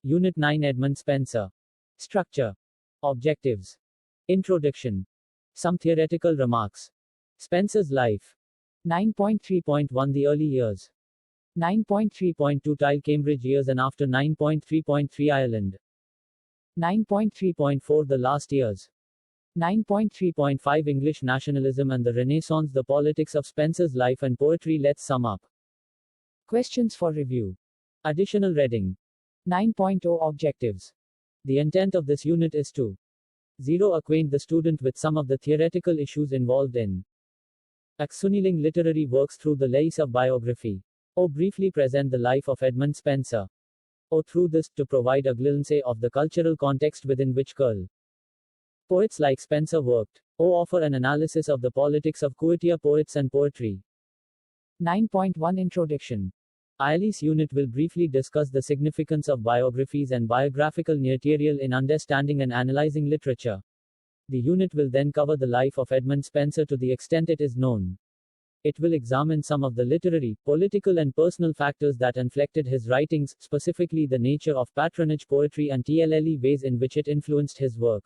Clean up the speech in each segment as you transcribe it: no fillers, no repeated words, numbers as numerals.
Unit 9 Edmund Spenser. Structure. Objectives. Introduction. Some theoretical remarks. Spenser's life. 9.3.1 The early years. 9.3.2 Tile Cambridge years and after 9.3.3 Ireland. 9.3.4 The last years. 9.3.5 English nationalism and the Renaissance. The politics of Spenser's life and poetry. Let's sum up. Questions for review. Additional reading. 9.0 Objectives. The intent of this unit is to 0. Acquaint the student with some of the theoretical issues involved in examining literary works through the lens of biography. O. Briefly present the life of Edmund Spenser. O. Through this, to provide a glimpse of the cultural context within which poets like Spenser worked. O. Offer an analysis of the politics of queer poets and poetry. 9.1 Introduction. ILE's unit will briefly discuss the significance of biographies and biographical material in understanding and analyzing literature. The unit will then cover the life of Edmund Spenser to the extent it is known. It will examine some of the literary, political and personal factors that inflected his writings, specifically the nature of patronage poetry and TLLE ways in which it influenced his work.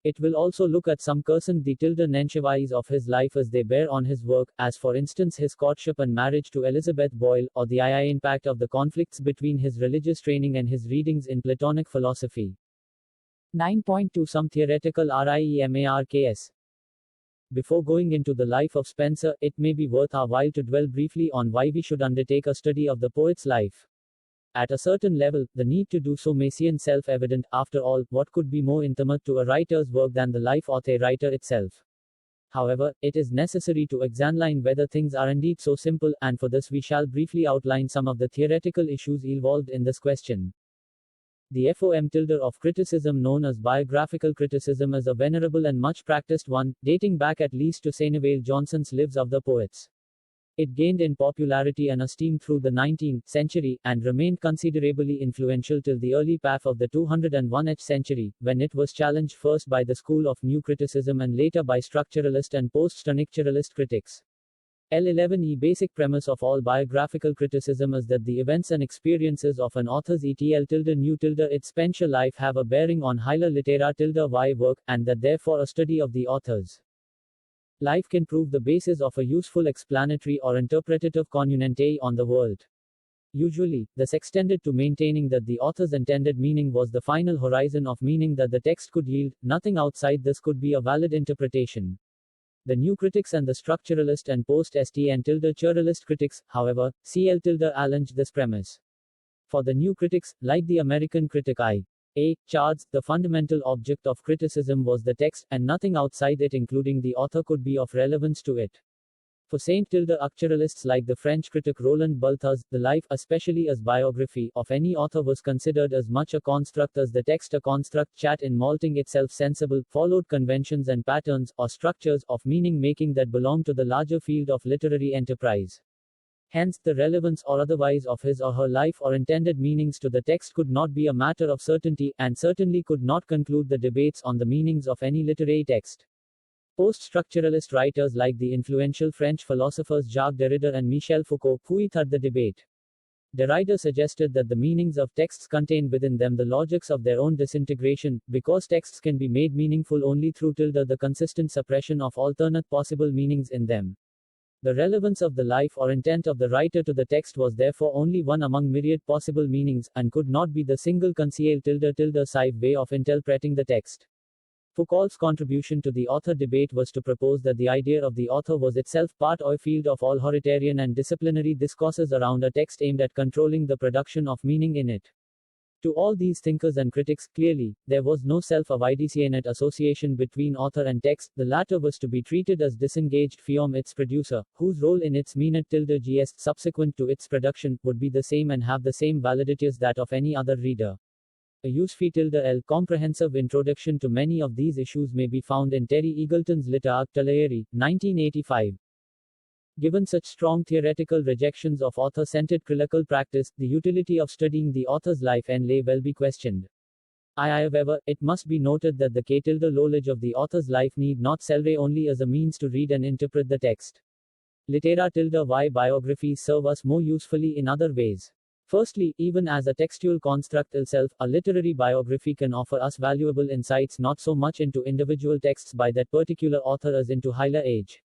It will also look at some nenchawais of his life as they bear on his work, as for instance his courtship and marriage to Elizabeth Boyle, or the impact of the conflicts between his religious training and his readings in Platonic philosophy. 9.2 Some theoretical remarks. Before going into the life of Spenser, it may be worth our while to dwell briefly on why we should undertake a study of the poet's life. At a certain level, the need to do so may seem self-evident. After all, what could be more intimate to a writer's work than the life of a writer itself? However, it is necessary to examine whether things are indeed so simple, and for this we shall briefly outline some of the theoretical issues involved in this question. The FOM tilde of criticism known as biographical criticism is a venerable and much practiced one, dating back at least to Samuel Johnson's Lives of the Poets. It gained in popularity and esteem through the 19th century, and remained considerably influential till the early half of the 201st century, when it was challenged first by the school of new criticism and later by structuralist and post-structuralist critics. L11E Basic premise of all biographical criticism is that the events and experiences of an author's new its Spenser life have a bearing on higher litera y work, and that therefore a study of the author's life can prove the basis of a useful explanatory or interpretative commentary on the world. Usually, this extended to maintaining that the author's intended meaning was the final horizon of meaning that the text could yield. Nothing outside this could be a valid interpretation. The new critics and the structuralist and post-structuralist critics, however, challenge this premise. For the new critics, like the American critic I.A. Charles, the fundamental object of criticism was the text, and nothing outside it including the author could be of relevance to it. For Saint-Structuralists like the French critic Roland Barthes, the life, especially as biography, of any author was considered as much a construct as the text a construct chat in malting itself sensible, followed conventions and patterns, or structures, of meaning-making that belong to the larger field of literary enterprise. Hence, the relevance or otherwise of his or her life or intended meanings to the text could not be a matter of certainty, and certainly could not conclude the debates on the meanings of any literary text. Post-structuralist writers like the influential French philosophers Jacques Derrida and Michel Foucault buoyed the debate. Derrida suggested that the meanings of texts contain within them the logics of their own disintegration, because texts can be made meaningful only through the consistent suppression of alternate possible meanings in them. The relevance of the life or intent of the writer to the text was therefore only one among myriad possible meanings, and could not be the single concealed sive way of interpreting the text. Foucault's contribution to the author debate was to propose that the idea of the author was itself part or field of all authoritarian and disciplinary discourses around a text aimed at controlling the production of meaning in it. To all these thinkers and critics, clearly, there was no self-evident association between author and text. The latter was to be treated as disengaged from its producer, whose role in its gs subsequent to its production would be the same and have the same validity as that of any other reader. A useful comprehensive introduction to many of these issues may be found in Terry Eagleton's Literature Talaieri, 1985. Given such strong theoretical rejections of author-centered critical practice, the utility of studying the author's life may well be questioned. However, it must be noted that the knowledge of the author's life need not serve only as a means to read and interpret the text. Litera y biographies serve us more usefully in other ways. Firstly, even as a textual construct itself, a literary biography can offer us valuable insights not so much into individual texts by that particular author as into higher age.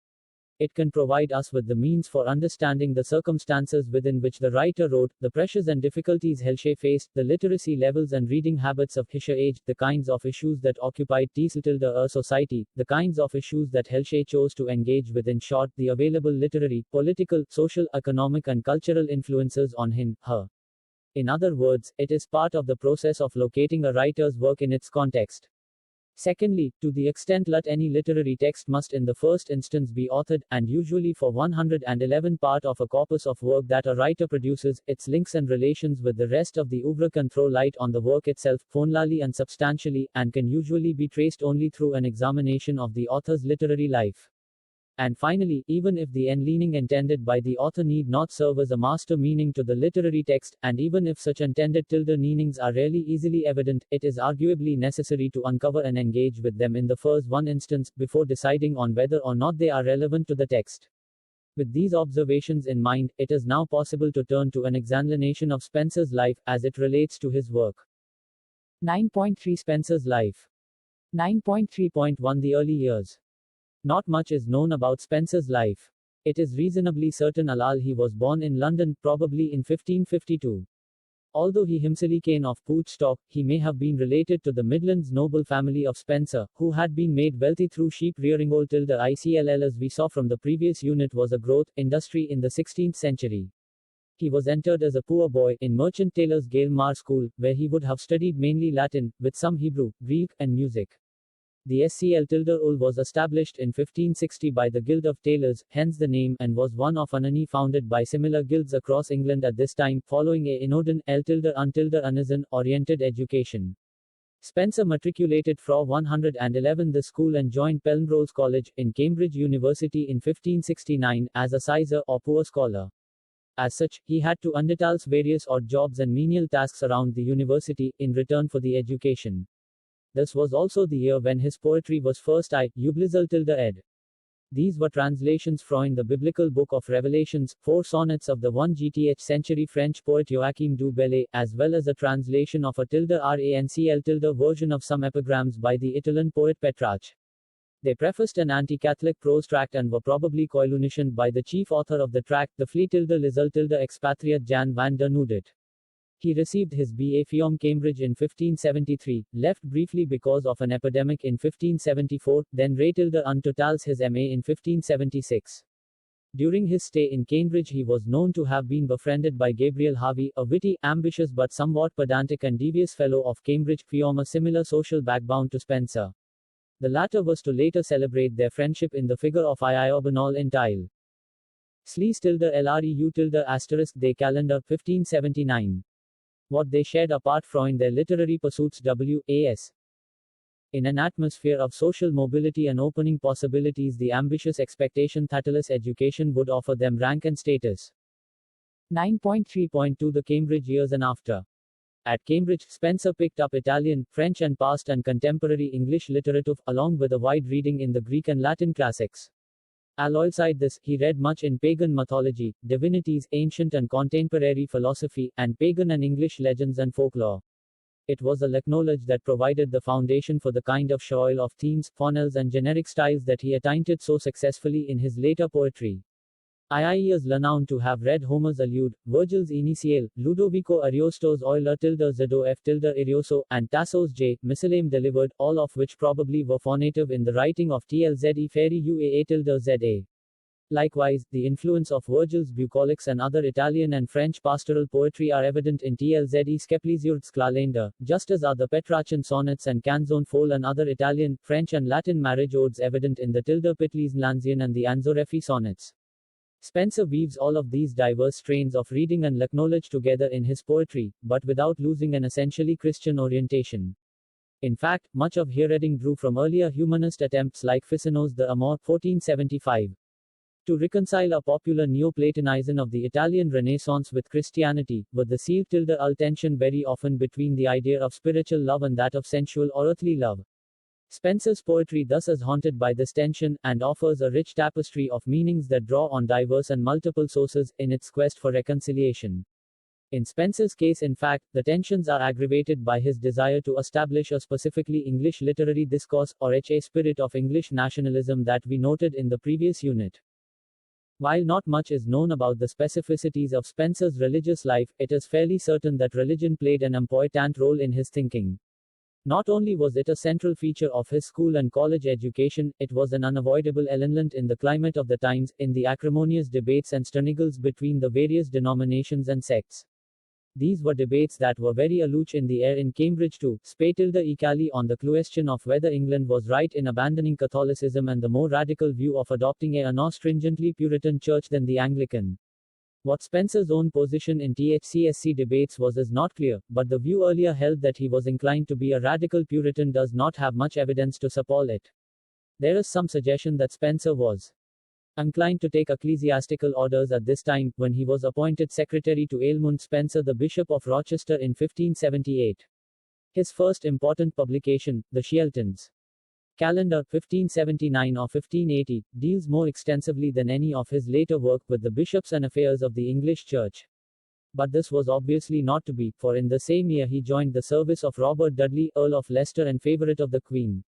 It can provide us with the means for understanding the circumstances within which the writer wrote, the pressures and difficulties Helshe faced, the literacy levels and reading habits of his age, the kinds of issues that occupied society, the kinds of issues that Helshe chose to engage with, in short, the available literary, political, social, economic and cultural influences on him, her. In other words, it is part of the process of locating a writer's work in its context. Secondly, to the extent that any literary text must in the first instance be authored, and usually for 111 part of a corpus of work that a writer produces, its links and relations with the rest of the oeuvre can throw light on the work itself, formally and substantially, and can usually be traced only through an examination of the author's literary life. And finally, even if the end leaning intended by the author need not serve as a master meaning to the literary text, and even if such intended meanings are rarely easily evident, it is arguably necessary to uncover and engage with them in the first one instance, before deciding on whether or not they are relevant to the text. With these observations in mind, it is now possible to turn to an examination of Spenser's life, as it relates to his work. 9.3 Spenser's life. 9.3.1 The early years. Not much is known about Spenser's life. It is reasonably certain he was born in London, probably in 1552. Although he himself came of Pooch stock, he may have been related to the Midlands noble family of Spenser, who had been made wealthy through sheep rearing. ICLL, as we saw from the previous unit, was a growth industry in the 16th century. He was entered as a poor boy in Merchant Taylor's Gailmar School, where he would have studied mainly Latin, with some Hebrew, Greek, and music. The SCL-ul was established in 1560 by the Guild of Tailors, hence the name, and was one of any founded by similar guilds across England at this time, following a Inodin, L-Unizan, oriented education. Spenser matriculated fra 111 the school and joined Penrose College, in Cambridge University in 1569, as a sizar, or poor scholar. As such, he had to undertake various odd jobs and menial tasks around the university, in return for the education. This was also the year when his poetry was first ed. These were translations from the biblical book of Revelations, 4 sonnets of the 1th century French poet Joachim du Bellay, as well as a translation of a _rancl version of some epigrams by the Italian poet Petrarch. They prefaced an anti-Catholic prose tract and were probably coillusioned by the chief author of the tract, the Flea Lizel expatriate Jan van der Nudit. He received his B.A. from Cambridge in 1573, left briefly because of an epidemic in 1574, then untotals his M.A. in 1576. During his stay in Cambridge he was known to have been befriended by Gabriel Harvey, a witty, ambitious but somewhat pedantic and devious fellow of Cambridge, from a similar social background to Spenser. The latter was to later celebrate their friendship in the figure of II Obanol in Tile. Slees LREU asterisk de calendar 1579. What they shared apart from their literary pursuits W.A.S. In an atmosphere of social mobility and opening possibilities, the ambitious expectation that education would offer them rank and status. 9.3.2 The Cambridge years and after. At Cambridge, Spenser picked up Italian, French and past and contemporary English literature, along with a wide reading in the Greek and Latin classics. Alongside this, he read much in pagan mythology, divinities, ancient and contemporary philosophy, and pagan and English legends and folklore. It was a knowledge that provided the foundation for the kind of shoal of themes, phonels and generic styles that he attained so successfully in his later poetry. I is renowned to have read Homer's Iliad, Virgil's Aeneid, Ludovico Ariosto's Euler Zedo F Arioso, and Tasso's J. Miscellane delivered, all of which probably were phonative in the writing of Tlze Ferry Uaa Za. Likewise, the influence of Virgil's bucolics and other Italian and French pastoral poetry are evident in Tlze Skeplesiurd's Scalenda, just as are the Petrarchan sonnets and Canzone Folle and other Italian, French and Latin marriage odes evident in the Pitlislanzian and the Anzorefi sonnets. Spenser weaves all of these diverse strains of reading and knowledge together in his poetry, but without losing an essentially Christian orientation. In fact, much of his reading drew from earlier humanist attempts like Ficino's The Amor, 1475. To reconcile a popular Neoplatonism of the Italian Renaissance with Christianity, with the seal tension very often between the idea of spiritual love and that of sensual or earthly love. Spenser's poetry thus is haunted by this tension, and offers a rich tapestry of meanings that draw on diverse and multiple sources, in its quest for reconciliation. In Spenser's case, in fact, the tensions are aggravated by his desire to establish a specifically English literary discourse, or a spirit of English nationalism that we noted in the previous unit. While not much is known about the specificities of Spenser's religious life, it is fairly certain that religion played an important role in his thinking. Not only was it a central feature of his school and college education, it was an unavoidable element in the climate of the times, in the acrimonious debates and struggles between the various denominations and sects. These were debates that were very aloof in the air in Cambridge too, equally on the question of whether England was right in abandoning Catholicism and the more radical view of adopting a more stringently Puritan church than the Anglican. What Spenser's own position in THCSC debates was is not clear, but the view earlier held that he was inclined to be a radical Puritan does not have much evidence to support it. There is some suggestion that Spenser was inclined to take ecclesiastical orders at this time, when he was appointed secretary to Edmund Spenser, the Bishop of Rochester, in 1578. His first important publication, the Shelton's Calendar, 1579 or 1580, deals more extensively than any of his later work with the bishops and affairs of the English Church. But this was obviously not to be, for in the same year he joined the service of Robert Dudley, Earl of Leicester and favourite of the Queen.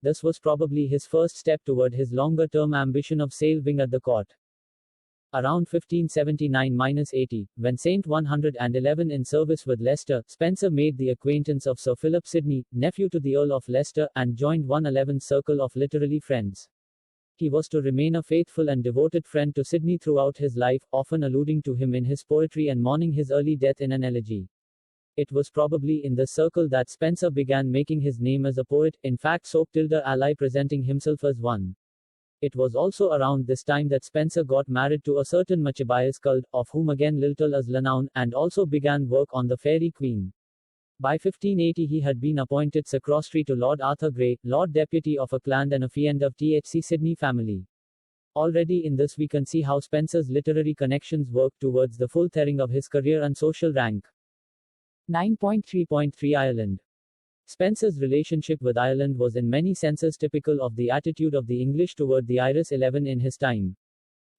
This was probably his first step toward his longer-term ambition of sail-wing at the court. Around 1579-80, when Saint 111 in service with Leicester, Spenser made the acquaintance of Sir Philip Sidney, nephew to the Earl of Leicester, and joined 111's circle of literary friends. He was to remain a faithful and devoted friend to Sidney throughout his life, often alluding to him in his poetry and mourning his early death in an elegy. It was probably in this circle that Spenser began making his name as a poet, in fact ally presenting himself as one. It was also around this time that Spenser got married to a certain Machabius cult, of whom again little is known, and also began work on the Fairy Queen. By 1580 he had been appointed secretary to Lord Arthur Grey, Lord Deputy of Auckland and a friend of Thc Sidney family. Already in this we can see how Spenser's literary connections worked towards the fulfilling of his career and social rank. 9.3.3 Ireland. Spenser's relationship with Ireland was in many senses typical of the attitude of the English toward the Irish 11 in his time.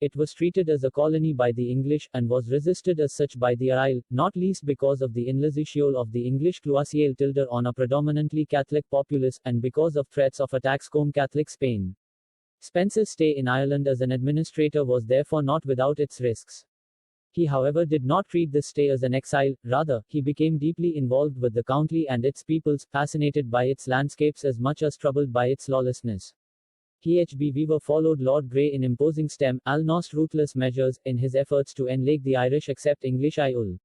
It was treated as a colony by the English, and was resisted as such by the Isle, not least because of the inlization of the English Cloisiel tilde on a predominantly Catholic populace, and because of threats of attacks from Catholic Spain. Spenser's stay in Ireland as an administrator was therefore not without its risks. He however did not treat this stay as an exile, rather, he became deeply involved with the country and its peoples, fascinated by its landscapes as much as troubled by its lawlessness. H.B. Weaver followed Lord Grey in imposing almost ruthless measures, in his efforts to enslave the Irish except English Isle.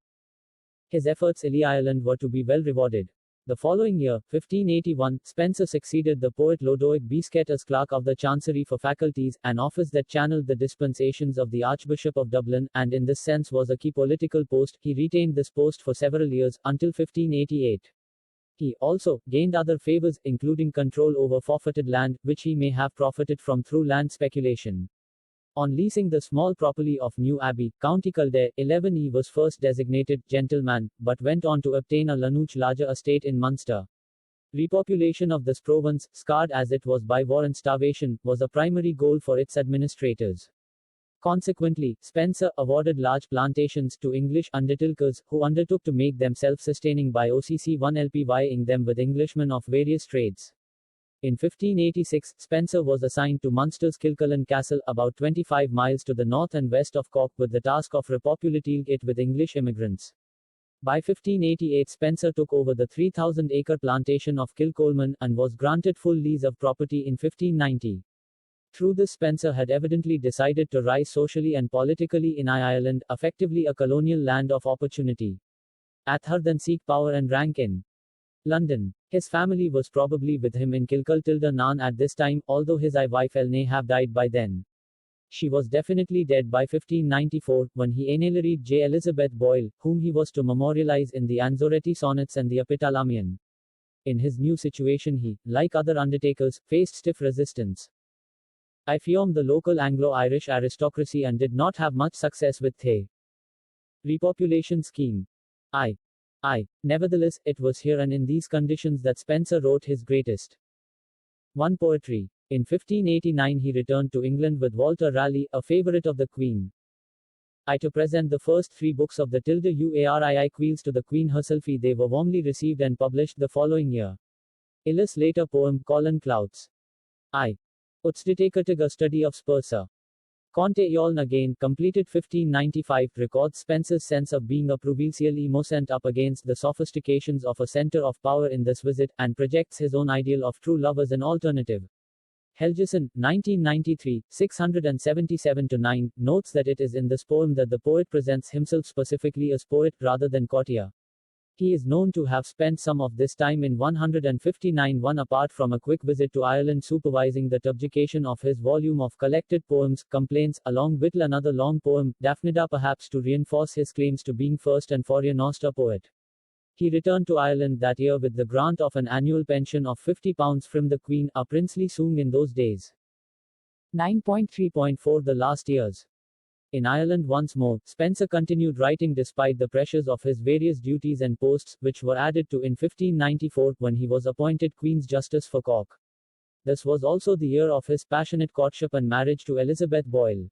His efforts in Ireland were to be well rewarded. The following year, 1581, Spenser succeeded the poet Lodoic Biscuit as Clerk of the Chancery for Faculties, an office that channeled the dispensations of the Archbishop of Dublin, and in this sense was a key political post. He retained this post for several years, until 1588. He also gained other favors, including control over forfeited land, which he may have profited from through land speculation. On leasing the small property of New Abbey, County Kildare, 11 was first designated gentleman, but went on to obtain a much larger estate in Munster. Repopulation of this province, scarred as it was by war and starvation, was a primary goal for its administrators. Consequently, Spenser awarded large plantations to English undertakers, who undertook to make them self-sustaining by OCC-1 them with Englishmen of various trades. In 1586, Spenser was assigned to Munster's Kilcullen Castle, about 25 miles to the north and west of Cork, with the task of repopulating it with English immigrants. By 1588 Spenser took over the 3,000-acre plantation of Kilcolman, and was granted full lease of property in 1590. Through this Spenser had evidently decided to rise socially and politically in Ireland, effectively a colonial land of opportunity. Rather than seek power and rank in London. His family was probably with him in Kilcultilnan at this time, although his wife may have died by then. She was definitely dead by 1594, when he married J. Elizabeth Boyle, whom he was to memorialize in the Anzoretti Sonnets and the Epithalamion. In his new situation he, like other undertakers, faced stiff resistance. I formed the local Anglo-Irish aristocracy and did not have much success with the repopulation scheme. Nevertheless, it was here and in these conditions that Spenser wrote his greatest poetry. In 1589 he returned to England with Walter Raleigh, a favourite of the Queen. I to present the first 3 books of the Uarii Queels to the Queen herself. They were warmly received and published the following year. Illis later poem, Clouds. I. Utstitekatig a study of Spenser. Conte Yoln again, completed 1595, records Spenser's sense of being a provincial innocent up against the sophistications of a center of power in this visit, and projects his own ideal of true love as an alternative. Helgeson, 1993, 677-9, notes that it is in this poem that the poet presents himself specifically as poet, rather than courtier. He is known to have spent some of this time in 159-1 apart from a quick visit to Ireland supervising the publication of his volume of collected poems, Complaints, along with another long poem, Daphnida, perhaps to reinforce his claims to being first and foremost a poet. He returned to Ireland that year with the grant of an annual pension of £50 from the Queen, a princely sum in those days. 9.3.4 The last years. In Ireland once more, Spenser continued writing despite the pressures of his various duties and posts, which were added to in 1594, when he was appointed Queen's Justice for Cork. This was also the year of his passionate courtship and marriage to Elizabeth Boyle.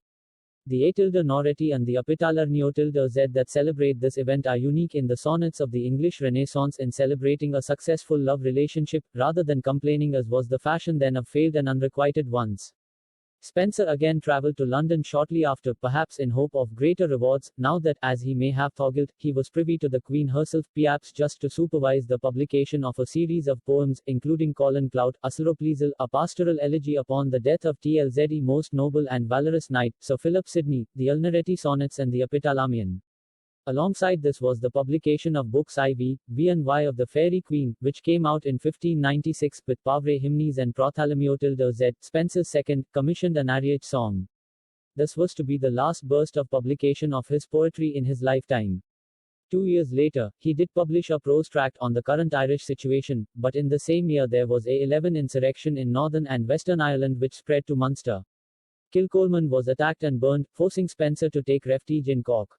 The A tilde Noretti and the Apitalar Neo tilde Z that celebrate this event are unique in the sonnets of the English Renaissance in celebrating a successful love relationship, rather than complaining as was the fashion then of failed and unrequited ones. Spenser again travelled to London shortly after, perhaps in hope of greater rewards, now that, as he may have thought, he was privy to the Queen herself, perhaps just to supervise the publication of a series of poems, including Colin Clout, Asloplizal, a pastoral elegy upon the death of Tlze most noble and valorous knight, Sir Philip Sidney, the Ulnaretti sonnets and the Epitalamion. Alongside this was the publication of books IV, V and Y of the Fairy Queen, which came out in 1596, with Pavre Hymnes and Prothalamio tilde Z, Spenser's second, commissioned an Ariage song. This was to be the last burst of publication of his poetry in his lifetime. 2 years later, he did publish a prose tract on the current Irish situation, but in the same year there was a 11 insurrection in Northern and Western Ireland which spread to Munster. Kilcolman was attacked and burned, forcing Spenser to take refuge in Cork.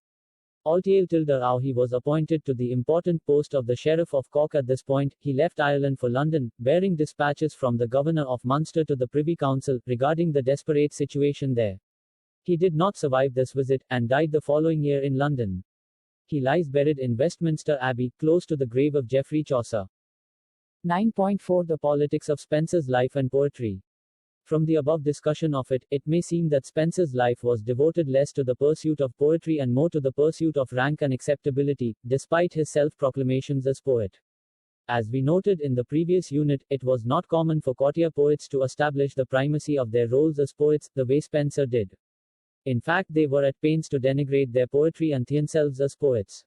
Altiel tilde Rao he was appointed to the important post of the Sheriff of Cork. At this point, he left Ireland for London, bearing dispatches from the Governor of Munster to the Privy Council, regarding the desperate situation there. He did not survive this visit, and died the following year in London. He lies buried in Westminster Abbey, close to the grave of Geoffrey Chaucer. 9.4 The politics of Spenser's life and poetry. From the above discussion of it, it may seem that Spenser's life was devoted less to the pursuit of poetry and more to the pursuit of rank and acceptability, despite his self-proclamations as poet. As we noted in the previous unit, it was not common for courtier poets to establish the primacy of their roles as poets, the way Spenser did. In fact, they were at pains to denigrate their poetry and themselves as poets.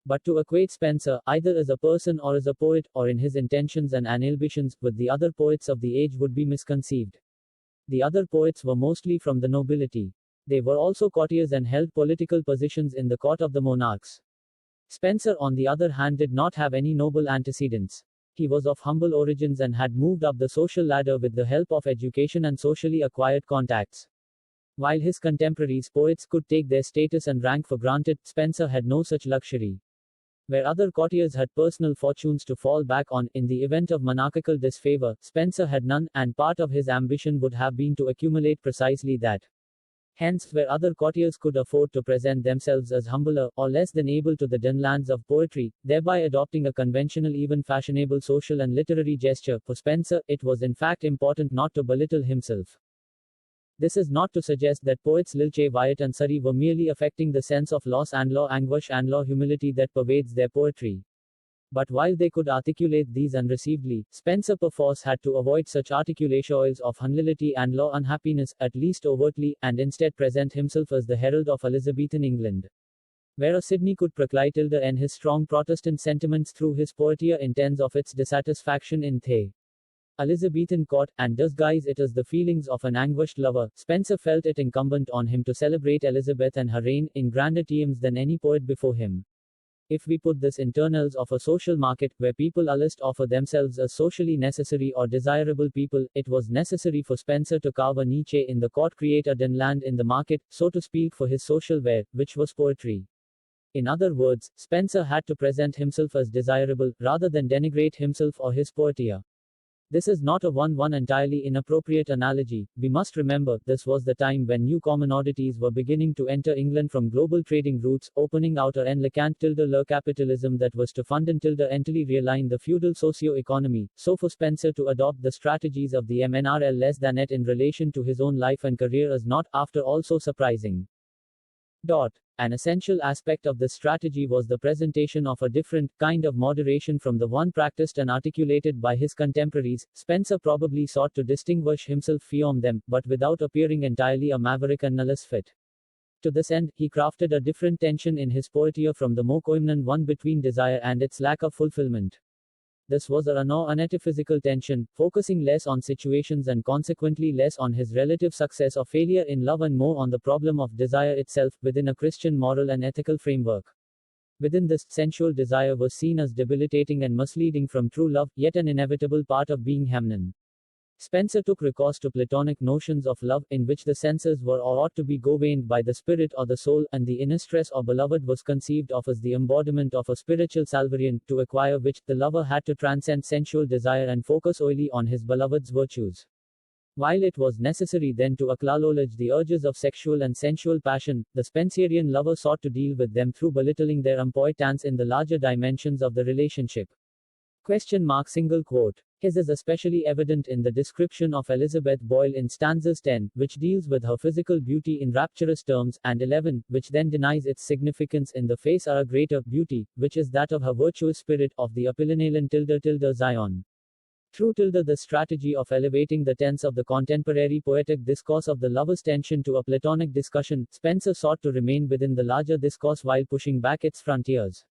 But to equate Spenser, either as a person or as a poet, or in his intentions and ambitions, with the other poets of the age would be misconceived. The other poets were mostly from the nobility. They were also courtiers and held political positions in the court of the monarchs. Spenser, on the other hand, did not have any noble antecedents. He was of humble origins and had moved up the social ladder with the help of education and socially acquired contacts. While his contemporaries poets could take their status and rank for granted, Spenser had no such luxury. Where other courtiers had personal fortunes to fall back on, in the event of monarchical disfavor, Spenser had none, and part of his ambition would have been to accumulate precisely that. Hence, where other courtiers could afford to present themselves as humbler, or less than able to the downlands of poetry, thereby adopting a conventional, even fashionable social and literary gesture, for Spenser, it was in fact important not to belittle himself. This is not to suggest that poets Lilche, Wyatt and Surrey were merely affecting the sense of loss and law anguish and law humility that pervades their poetry. But while they could articulate these unreceivedly, Spenser perforce had to avoid such articulations of humility and law unhappiness, at least overtly, and instead present himself as the herald of Elizabethan England. Where a Sidney could proclaim tilde and his strong Protestant sentiments through his poetia intends of its dissatisfaction in the Elizabethan court, and disguise it as the feelings of an anguished lover, Spenser felt it incumbent on him to celebrate Elizabeth and her reign, in grander terms than any poet before him. If we put this internals of a social market, where people alist offer themselves as socially necessary or desirable people, it was necessary for Spenser to carve a niche in the court, create a downland in the market, so to speak, for his social wear, which was poetry. In other words, Spenser had to present himself as desirable, rather than denigrate himself or his poetia. This is not a one entirely inappropriate analogy. We must remember, this was the time when new commodities were beginning to enter England from global trading routes, opening out a enlicant le capitalism that was to fund and entirely realign the feudal socio-economy. So for Spenser to adopt the strategies of the MNRL less than it in relation to his own life and career is not, after all, so surprising. An essential aspect of this strategy was the presentation of a different kind of moderation from the one practiced and articulated by his contemporaries. Spenser probably sought to distinguish himself from them, but without appearing entirely a maverick and nullus fit. To this end, he crafted a different tension in his poetry from the more coimnant one between desire and its lack of fulfillment. This was a anetaphysical tension, focusing less on situations and consequently less on his relative success or failure in love and more on the problem of desire itself, within a Christian moral and ethical framework. Within this, sensual desire was seen as debilitating and misleading from true love, yet an inevitable part of being human. Spenser took recourse to Platonic notions of love, in which the senses were or ought to be governed by the spirit or the soul, and the innestress or beloved was conceived of as the embodiment of a spiritual salvarian, to acquire which, the lover had to transcend sensual desire and focus solely on his beloved's virtues. While it was necessary then to acknowledge the urges of sexual and sensual passion, the Spenserian lover sought to deal with them through belittling their importance in the larger dimensions of the relationship. Single quote. His is especially evident in the description of Elizabeth Boyle in stanzas 10, which deals with her physical beauty in rapturous terms, and 11, which then denies its significance in the face of a greater beauty, which is that of her virtuous spirit, of the Apollinarian Zion. Through the strategy of elevating the tense of the contemporary poetic discourse of the lover's tension to a Platonic discussion, Spenser sought to remain within the larger discourse while pushing back its frontiers.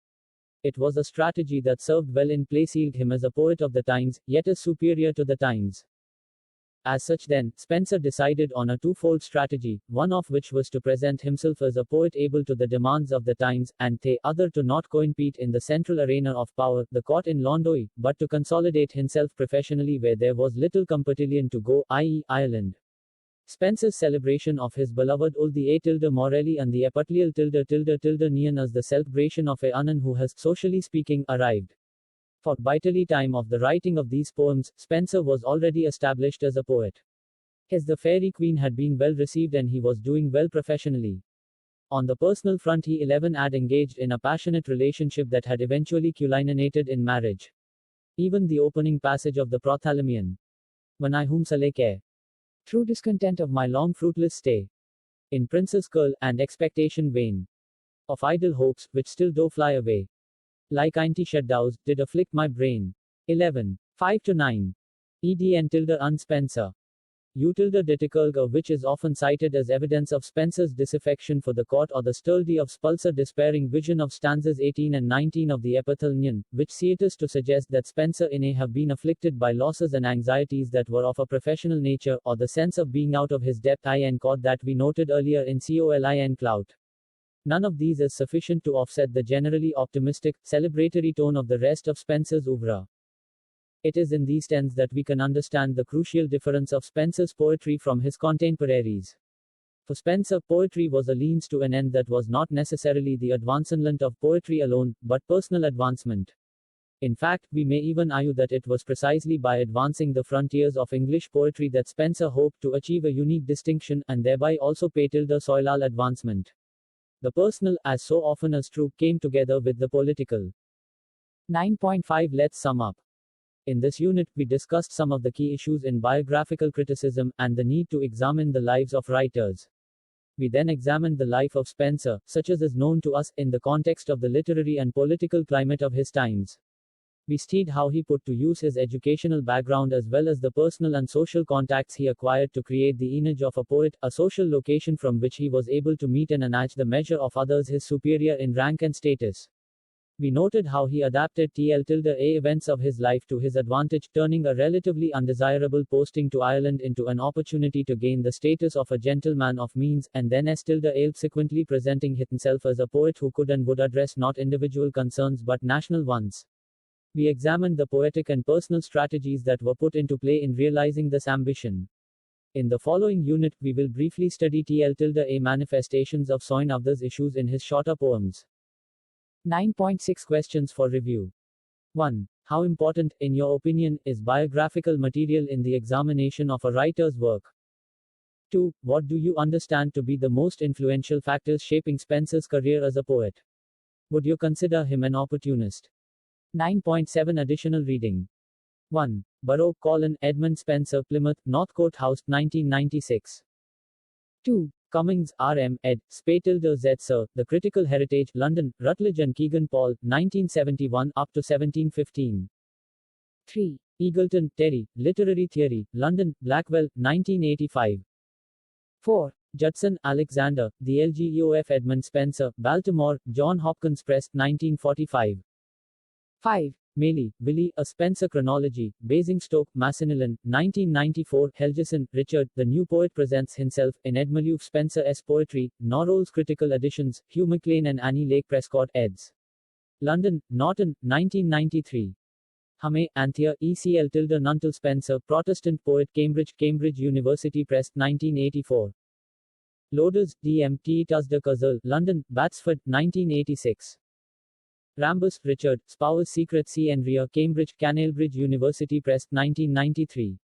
It was a strategy that served well in placing him as a poet of the times, yet is superior to the times. As such then, Spenser decided on a twofold strategy, one of which was to present himself as a poet able to the demands of the times, and the other to not compete in the central arena of power, the court in London, but to consolidate himself professionally where there was little competition to go, i.e., Ireland. Spenser's celebration of his beloved Ul the A Morelli and the Apatlial Nian as the celebration of a Anan who has, socially speaking, arrived. For by the time of the writing of these poems, Spenser was already established as a poet. His The Fairy Queen had been well received and he was doing well professionally. On the personal front he had engaged in a passionate relationship that had eventually culminated in marriage. Even the opening passage of the Prothalamion. When I whom shall I care? Through discontent of my long fruitless stay in Princess Curl, and expectation vain of idle hopes, which still do fly away, like ainty shadows, did afflict my brain. 11. 5-9. Ed and Spenser. U Ditikulga, which is often cited as evidence of Spenser's disaffection for the court, or the sturdy of Spulser despairing vision of stanzas 18 and 19 of the Epithalnion, which seems to suggest that Spenser may have been afflicted by losses and anxieties that were of a professional nature, or the sense of being out of his depth in court that we noted earlier in Colin Clout. None of these is sufficient to offset the generally optimistic, celebratory tone of the rest of Spenser's oeuvre. It is in these tenses that we can understand the crucial difference of Spenser's poetry from his contemporaries. For Spenser, poetry was a means to an end that was not necessarily the advancement of poetry alone, but personal advancement. In fact, we may even argue that it was precisely by advancing the frontiers of English poetry that Spenser hoped to achieve a unique distinction, and thereby also pay the soilal advancement. The personal, as so often is true, came together with the political. 9.5 Let's sum up. In this unit, we discussed some of the key issues in biographical criticism, and the need to examine the lives of writers. We then examined the life of Spenser, such as is known to us, in the context of the literary and political climate of his times. We studied how he put to use his educational background as well as the personal and social contacts he acquired to create the image of a poet, a social location from which he was able to meet and enlarge the measure of others his superior in rank and status. We noted how he adapted events of his life to his advantage, turning a relatively undesirable posting to Ireland into an opportunity to gain the status of a gentleman of means, and then subsequently presenting himself as a poet who could and would address not individual concerns but national ones. We examined the poetic and personal strategies that were put into play in realizing this ambition. In the following unit, we will briefly study manifestations of some of these issues in his shorter poems. 9.6 Questions for review. 1. How important, in your opinion, is biographical material in the examination of a writer's work? 2. What do you understand to be the most influential factors shaping Spenser's career as a poet? Would you consider him an opportunist? 9.7 Additional reading. 1. Burrow, Colin, Edmund Spenser, Plymouth, Northcote House, 1996. 2. Cummings, R.M., ed., Spatilder Z. Sir, The Critical Heritage, London, Rutledge and Kegan Paul, 1971 up to 1715. 3. Eagleton, Terry, Literary Theory, London, Blackwell, 1985. 4. Judson, Alexander, The LGEOF Edmund Spenser, Baltimore, John Hopkins Press, 1945. 5. Maley, Willie, A Spenser Chronology, Basingstoke, Macmillan, 1994. Helgeson, Richard, The New Poet Presents Himself, in Edmund Spenser's Poetry, Norrell's Critical Editions, Hugh MacLean and Annie Lake Prescott eds. London, Norton, 1993. Hame, Anthea, E.C.L. Nuntal Spenser, Protestant Poet, Cambridge, Cambridge University Press, 1984. Loaders, D.M. T. Tusder Cuzzle, London, Batsford, 1986. Rambus, Richard, Spowers Secret C. and Rear, Cambridge, Canalbridge University Press, 1993.